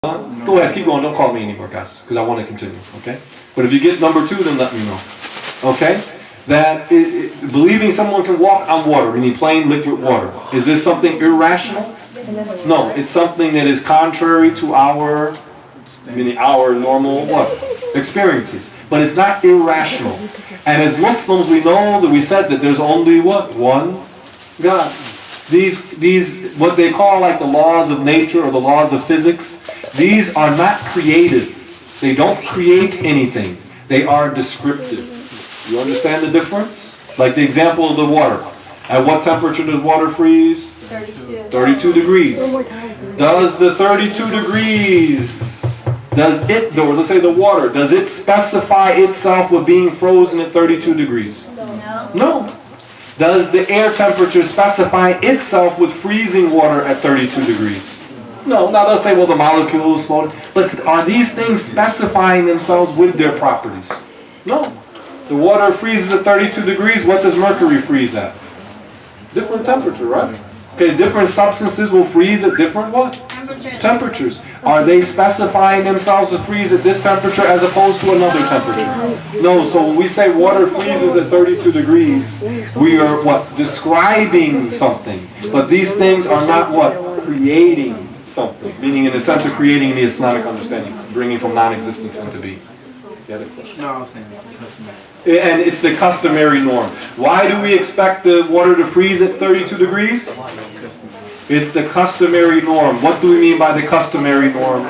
Go ahead, keep going. Don't call me anymore, guys, because I want to continue, okay? But if you get number 2, then let me know, okay? That believing someone can walk on water, meaning plain liquid water. Is this something irrational? No, it's something that is contrary to our, meaning our normal what? Experiences. But it's not irrational. And as Muslims, we know that we said that there's only what? One God. These what they call like the laws of nature or the laws of physics, these are not creative. They don't create anything. They are descriptive. You understand the difference? Like the example of the water. At what temperature does water freeze? 32 degrees. Does the 32 degrees, or let's say the water, does it specify itself with being frozen at 32 degrees? No. Does the air temperature specify itself with freezing water at 32 degrees? No. Now they'll say, well, the molecules float. But are these things specifying themselves with their properties? No. The water freezes at 32 degrees. What does mercury freeze at? Different temperature, right? Okay, different substances will freeze at different what? Temperatures. Are they specifying themselves to freeze at this temperature as opposed to another temperature? No, so when we say water freezes at 32 degrees, we are what? Describing something. But these things are not what? Creating something. Meaning in the sense of creating in the Islamic understanding, bringing from non-existence into being. You had a question? No, I was saying customary. And it's the customary norm. Why do we expect the water to freeze at 32 degrees? It's the customary norm. What do we mean by the customary norm?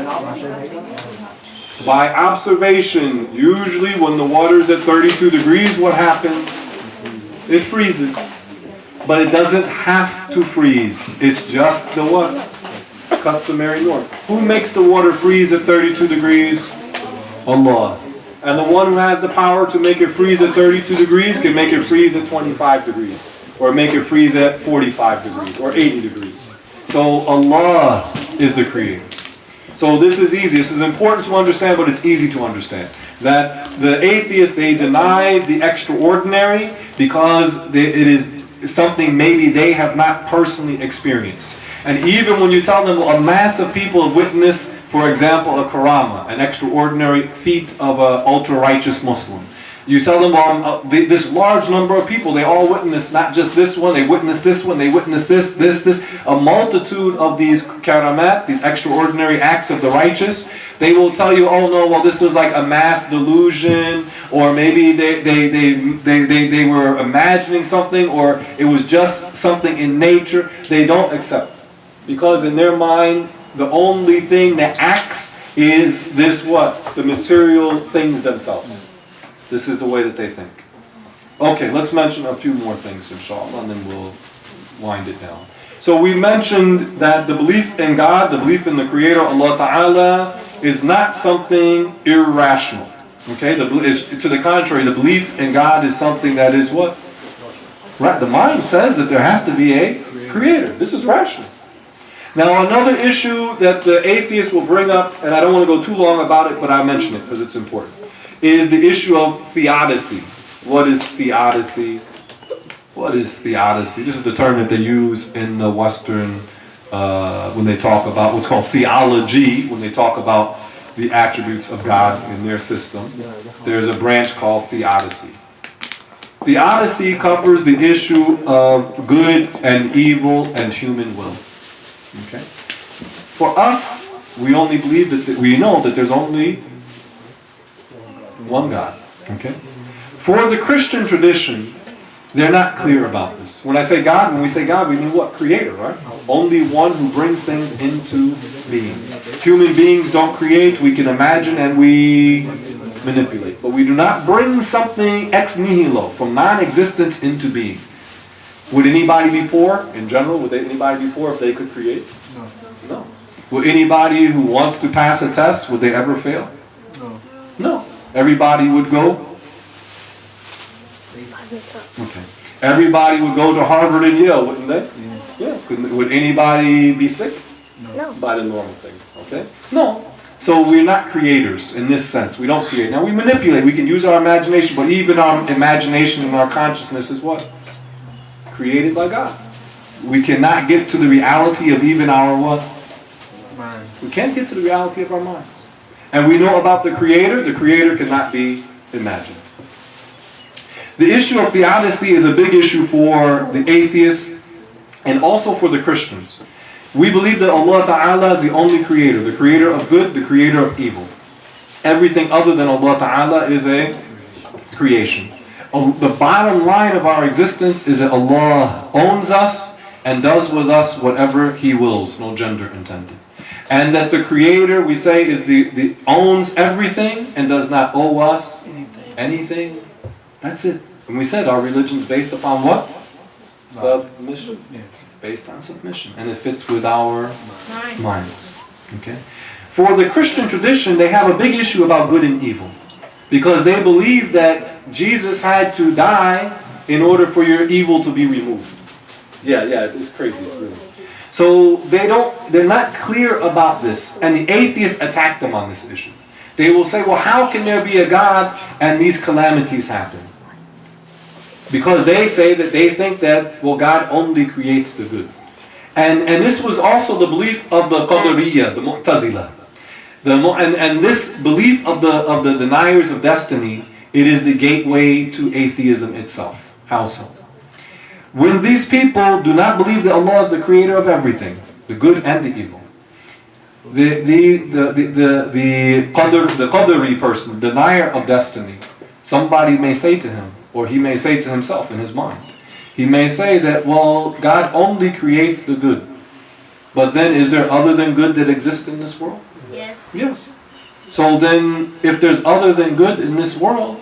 By observation, usually when the water's at 32 degrees, what happens? It freezes. But it doesn't have to freeze. It's just the what? Customary norm. Who makes the water freeze at 32 degrees? Allah. And the one who has the power to make it freeze at 32 degrees can make it freeze at 25 degrees. Or make it freeze at 45 degrees. Or 80 degrees. So Allah is the creator. So this is easy. This is important to understand, but it's easy to understand. That the atheists, they deny the extraordinary because it is something maybe they have not personally experienced. And even when you tell them a mass of people have witnessed, for example, a karama, an extraordinary feat of an ultra-righteous Muslim. You tell them, well, this large number of people, they all witnessed not just this one, they witnessed this one, they witnessed this, a multitude of these karamat, these extraordinary acts of the righteous. They will tell you, oh no, well this was like a mass delusion, or maybe they were imagining something, or it was just something in nature. They don't accept. Because in their mind, the only thing that acts is this what? The material things themselves. This is the way that they think. Okay, let's mention a few more things, inshallah, and then we'll wind it down. So we mentioned that the belief in God, the belief in the Creator, Allah Ta'ala, is not something irrational. Okay, to the contrary, the belief in God is something that is what? Right. The mind says that there has to be a Creator. This is rational. Now another issue that the atheists will bring up, and I don't want to go too long about it, but I'll mention it because it's important, is the issue of theodicy. What is theodicy? What is theodicy? This is the term that they use in the Western, when they talk about what's called theology, when they talk about the attributes of God in their system. There's a branch called theodicy. Theodicy covers the issue of good and evil and human will. Okay. For us, we only believe that we know that there's only one God. Okay. For the Christian tradition, they're not clear about this. When we say God, we mean what? Creator, right? Only one who brings things into being. Human beings don't create. We can imagine and we manipulate, but we do not bring something ex nihilo, from non-existence, into being. Would anybody be poor in general? Would anybody be poor if they could create? No. Would anybody who wants to pass a test, would they ever fail? No. Everybody would go? Okay. Everybody would go to Harvard and Yale, wouldn't they? Yeah. Would anybody be sick? No. By the normal things, okay? No. So we're not creators in this sense. We don't create. Now we manipulate. We can use our imagination, but even our imagination and our consciousness is what? Created by God. We cannot get to the reality of even our what? Mind. We can't get to the reality of our minds. And we know about the Creator cannot be imagined. The issue of theodicy is a big issue for the atheists and also for the Christians. We believe that Allah Ta'ala is the only creator, the creator of good, the creator of evil. Everything other than Allah Ta'ala is a creation. The bottom line of our existence is that Allah owns us and does with us whatever He wills, no gender intended. And that the Creator, we say, is the owns everything and does not owe us anything. That's it. And we said our religion is based upon what? Submission. Based on submission. And it fits with our minds. Okay? For the Christian tradition, they have a big issue about good and evil. Because they believe that Jesus had to die in order for your evil to be removed. Yeah, it's crazy, really. So they're not clear about this, and the atheists attack them on this issue. They will say, well, how can there be a God and these calamities happen? Because they say that they think that, well, God only creates the good. And this was also the belief of the Qadariyya, the Mu'tazila. And this belief of the deniers of destiny, it is the gateway to atheism itself. How so? When these people do not believe that Allah is the creator of everything, the good and the evil, the Qadari person, denier of destiny, somebody may say to him, or he may say to himself in his mind, he may say that, well, God only creates the good. But then is there other than good that exists in this world? Yes. So then, if there's other than good in this world,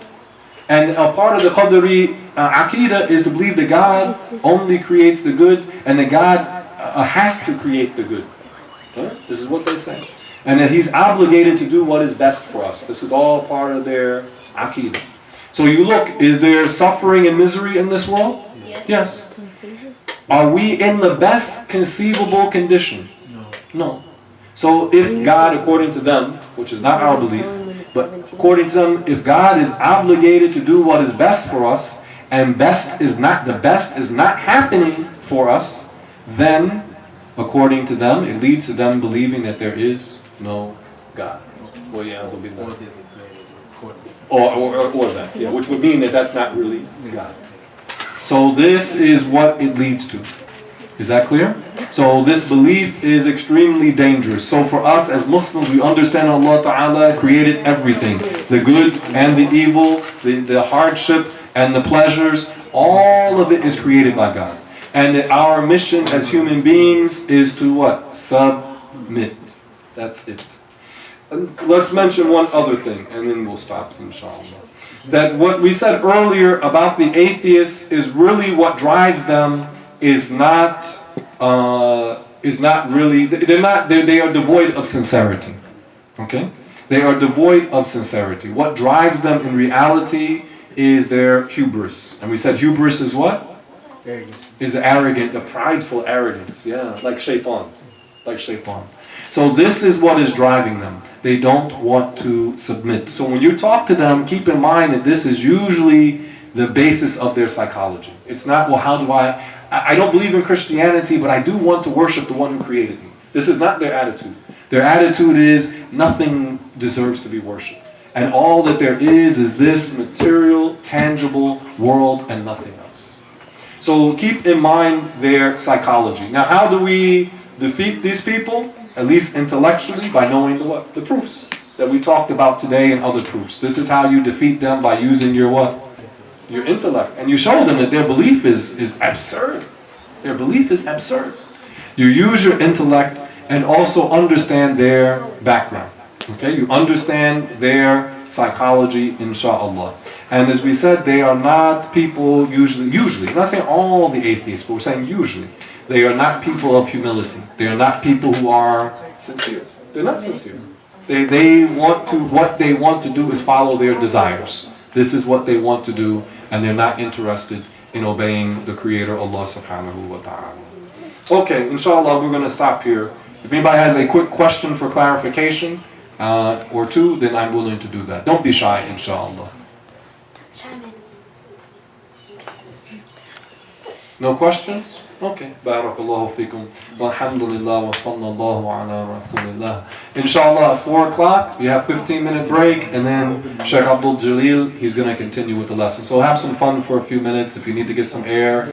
and a part of the Qadari Aqidah is to believe that God only creates the good, and that God has to create the good. Right? This is what they say. And that He's obligated to do what is best for us. This is all part of their Aqidah. So you look, is there suffering and misery in this world? Yes. Are we in the best conceivable condition? No. So if God, according to them, which is not our belief, but according to them, if God is obligated to do what is best for us, and the best is not happening for us, then, according to them, it leads to them believing that there is no God. Well, yeah, there'll be no. Or that, yeah, which would mean that that's not really God. So this is what it leads to. Is that clear? So this belief is extremely dangerous. So for us as Muslims, we understand Allah Ta'ala created everything. The good and the evil, the hardship and the pleasures, all of it is created by God. And that our mission as human beings is to what? Submit. That's it. And let's mention one other thing, and then we'll stop, inshallah. That what we said earlier about the atheists is really what drives them is not really, they are devoid of sincerity. Okay? They are devoid of sincerity. What drives them in reality is their hubris. And we said hubris is what? Arrogance. Is arrogant, a prideful arrogance. Yeah, like shaitan. So this is what is driving them. They don't want to submit. So when you talk to them, keep in mind that this is usually the basis of their psychology. It's not, well, how do I don't believe in Christianity, but I do want to worship the one who created me. This is not their attitude. Their attitude is nothing deserves to be worshipped. And all that there is this material, tangible world and nothing else. So keep in mind their psychology. Now, how do we defeat these people? At least intellectually, by knowing the proofs that we talked about today and other proofs. This is how you defeat them, by using your what? Your intellect. And you show them that their belief is absurd. Their belief is absurd. You use your intellect and also understand their background. Okay? You understand their psychology, inshallah. And as we said, they are not people usually, I'm not saying all the atheists, but we're saying usually. They are not people of humility. They are not people who are sincere. They're not sincere. What they want to do is follow their desires. This is what they want to do, and they're not interested in obeying the Creator, Allah subhanahu wa ta'ala. Okay, inshallah, we're going to stop here. If anybody has a quick question for clarification or two, then I'm willing to do that. Don't be shy, inshallah. No questions? Okay. Barakallahu fikum. Walhamdulillah wa sallallahu ala rasulillah. Inshallah at 4 o'clock, we have 15-minute break, and then Sheikh Abdul Jalil, he's going to continue with the lesson. So have some fun for a few minutes if you need to get some air.